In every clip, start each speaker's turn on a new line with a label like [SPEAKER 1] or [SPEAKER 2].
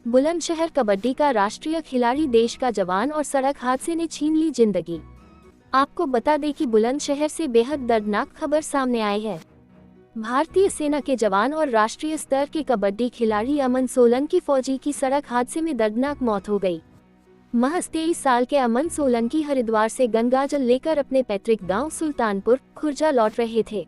[SPEAKER 1] बुलंदशहर कबड्डी का राष्ट्रीय खिलाड़ी देश का जवान और सड़क हादसे ने छीन ली जिंदगी। आपको बता दें कि बुलंदशहर से बेहद दर्दनाक खबर सामने आई है। भारतीय सेना के जवान और राष्ट्रीय स्तर के कबड्डी खिलाड़ी अमन सोलंकी फौजी की सड़क हादसे में दर्दनाक मौत हो गई। महज 23 साल के अमन सोलंकी हरिद्वार से गंगाजल लेकर अपने पैतृक गांव सुल्तानपुर खुर्जा लौट रहे थे।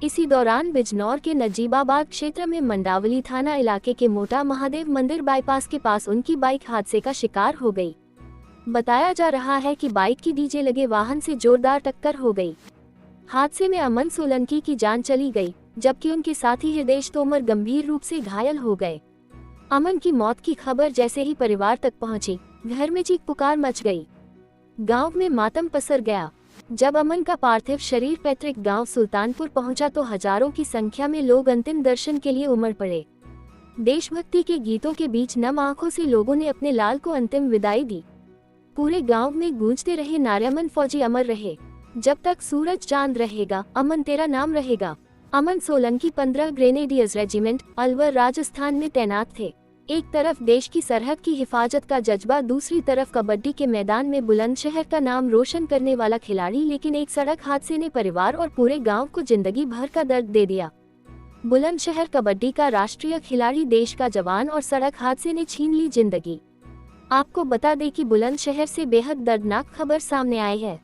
[SPEAKER 1] इसी दौरान बिजनौर के नजीबाबाद क्षेत्र में मंडावली थाना इलाके के मोटा महादेव मंदिर बाईपास के पास उनकी बाइक हादसे का शिकार हो गई। बताया जा रहा है कि बाइक की डीजे लगे वाहन से जोरदार टक्कर हो गई। हादसे में अमन सोलंकी की जान चली गई, जबकि उनके साथी हृदय तोमर गंभीर रूप से घायल हो गए। अमन की मौत की खबर जैसे ही परिवार तक पहुंची, घर में चीख पुकार मच गई। गांव में मातम पसर गया। जब अमन का पार्थिव शरीर पैतृक गांव सुल्तानपुर पहुंचा तो हजारों की संख्या में लोग अंतिम दर्शन के लिए उमड़ पड़े। देशभक्ति के गीतों के बीच नम आंखों से लोगों ने अपने लाल को अंतिम विदाई दी। पूरे गांव में गूंजते रहे नारे, अमन फौजी अमर रहे, जब तक सूरज चांद रहेगा, अमन तेरा नाम रहेगा। अमन सोलंकी 15 ग्रेनेडियर्स रेजिमेंट अलवर राजस्थान में तैनात थे। एक तरफ देश की सरहद की हिफाजत का जज्बा, दूसरी तरफ कबड्डी के मैदान में बुलंदशहर का नाम रोशन करने वाला खिलाड़ी। लेकिन एक सड़क हादसे ने परिवार और पूरे गांव को जिंदगी भर का दर्द दे दिया। बुलंदशहर कबड्डी का राष्ट्रीय खिलाड़ी देश का जवान और सड़क हादसे ने छीन ली जिंदगी। आपको बता दें कि बुलंदशहर से बेहद दर्दनाक खबर सामने आई है।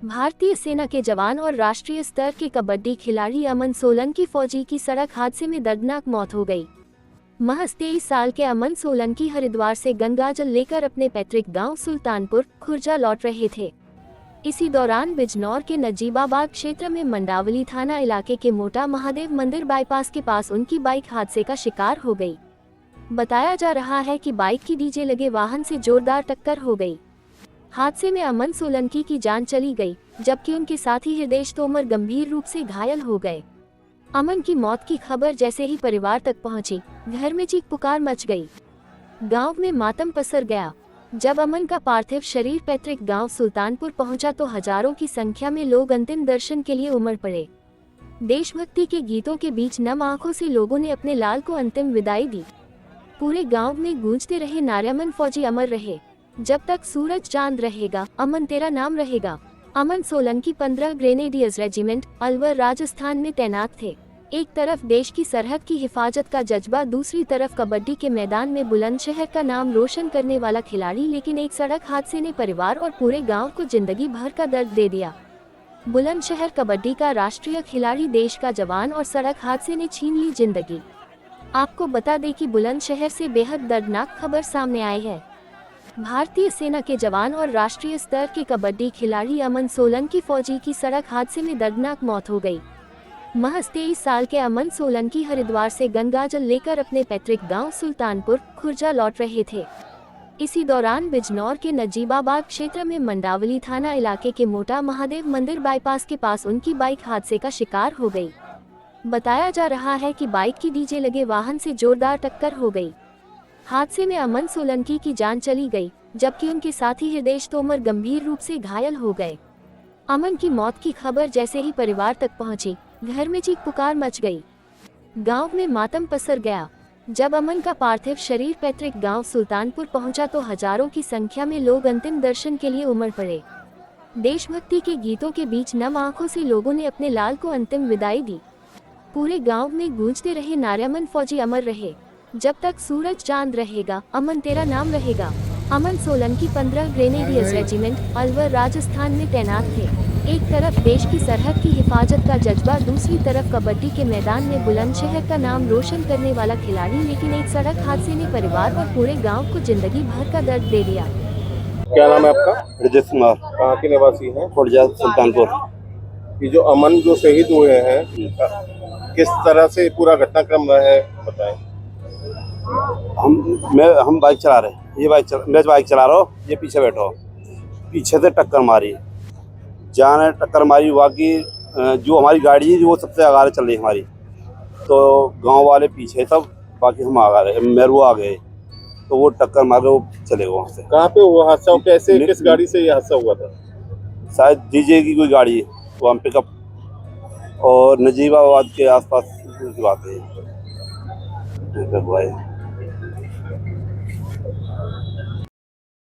[SPEAKER 1] भारतीय सेना के जवान और राष्ट्रीय स्तर के कबड्डी खिलाड़ी अमन सोलंकी फौजी की सड़क हादसे में दर्दनाक मौत हो गई। महज 23 साल के अमन सोलंकी हरिद्वार से गंगाजल लेकर अपने पैतृक गांव सुल्तानपुर खुर्जा लौट रहे थे। इसी दौरान बिजनौर के नजीबाबाद क्षेत्र में मंडावली थाना इलाके के मोटा महादेव मंदिर बाईपास के पास उनकी बाइक हादसे का शिकार हो गई। बताया जा रहा है कि बाइक की डीजे लगे वाहन से जोरदार टक्कर हो गई। हादसे में अमन सोलंकी की जान चली गई, जबकि उनके साथी हृदय तोमर गंभीर रूप से घायल हो गए। अमन की मौत की खबर जैसे ही परिवार तक पहुंची, घर में चीख पुकार मच गई। गांव में मातम पसर गया। जब अमन का पार्थिव शरीर पैतृक गांव सुल्तानपुर पहुंचा तो हजारों की संख्या में लोग अंतिम दर्शन के लिए उमड़ पड़े। देशभक्ति के गीतों के बीच नम आंखों से लोगों ने अपने लाल को अंतिम विदाई दी। पूरे गांव में गूंजते रहे नारे, अमन फौजी अमर रहे, जब तक सूरज चांद रहेगा, अमन तेरा नाम रहेगा। अमन सोलंकी 15 ग्रेनेडियर्स रेजिमेंट अलवर राजस्थान में तैनात थे। एक तरफ देश की सरहद की हिफाजत का जज्बा, दूसरी तरफ कबड्डी के मैदान में बुलंदशहर का नाम रोशन करने वाला खिलाड़ी। लेकिन एक सड़क हादसे ने परिवार और पूरे गांव को जिंदगी भर का दर्द दे दिया। बुलंदशहर कबड्डी का राष्ट्रीय खिलाड़ी देश का जवान और सड़क हादसे ने छीन ली जिंदगी। आपको बता दें कि बुलंदशहर से बेहद दर्दनाक खबर सामने आई है। भारतीय सेना के जवान और राष्ट्रीय स्तर के कबड्डी खिलाड़ी अमन सोलंकी फौजी की सड़क हादसे में दर्दनाक मौत हो गई। महज 23 साल के अमन सोलंकी हरिद्वार से गंगाजल लेकर अपने पैतृक गांव सुल्तानपुर खुर्जा लौट रहे थे। इसी दौरान बिजनौर के नजीबाबाद क्षेत्र में मंडावली थाना इलाके के मोटा महादेव मंदिर बाईपास के पास उनकी बाइक हादसे का शिकार हो गई। बताया जा रहा है कि बाइक की डीजे लगे वाहन से जोरदार टक्कर हो गई। हादसे में अमन सोलंकी की जान चली गई, जबकि उनके साथी हृदय तोमर गंभीर रूप से घायल हो गए। अमन की मौत की खबर जैसे ही परिवार तक पहुंची, घर में चीख पुकार मच गई। गांव में मातम पसर गया। जब अमन का पार्थिव शरीर पैतृक गांव सुल्तानपुर पहुंचा तो हजारों की संख्या में लोग अंतिम दर्शन के लिए उमड़ पड़े। देशभक्ति के गीतों के बीच नम आंखों से लोगों ने अपने लाल को अंतिम विदाई दी। पूरे गांव में गूंजते रहे नारे, अमन फौजी अमर रहे, जब तक सूरज चांद रहेगा, अमन तेरा नाम रहेगा। अमन सोलंकी 15 ग्रेनेडियर्स रेजिमेंट अलवर राजस्थान में तैनात थे। एक तरफ देश की सरहद की हिफाजत का जज्बा, दूसरी तरफ कबड्डी के मैदान में बुलंदशहर का नाम रोशन करने वाला खिलाड़ी। लेकिन एक सड़क हादसे ने परिवार और पूरे गांव को जिंदगी भर का दर्द दे दिया।
[SPEAKER 2] क्या नाम है आपका?
[SPEAKER 3] हृदय कुमार।
[SPEAKER 2] कहाँ के निवासी हैं?
[SPEAKER 3] खुर्जा सुल्तानपुर।
[SPEAKER 2] ये जो अमन जो शहीद हुए हैं, किस तरह से पूरा घटनाक्रम रहा है बताएं।
[SPEAKER 3] हम बाइक चला रहे हैं, मैं बाइक चला रहा हूँ, ये पीछे बैठो, पीछे से टक्कर मारी, जान टक्कर मारी। बाकी जो हमारी गाड़ी है वो सबसे आगे चल रही है हमारी, तो गांव वाले पीछे सब, बाकी हम आगे मेरू आ गए, तो वो टक्कर मारे, वो चले गए वहाँ से।
[SPEAKER 2] कहाँ पे हुआ हादसा? कैसे, किस गाड़ी से ये हादसा हुआ था?
[SPEAKER 3] शायद डीजे की कोई गाड़ी, वो हम पिकअप, और नजीबाबाद के आसपास की बात है।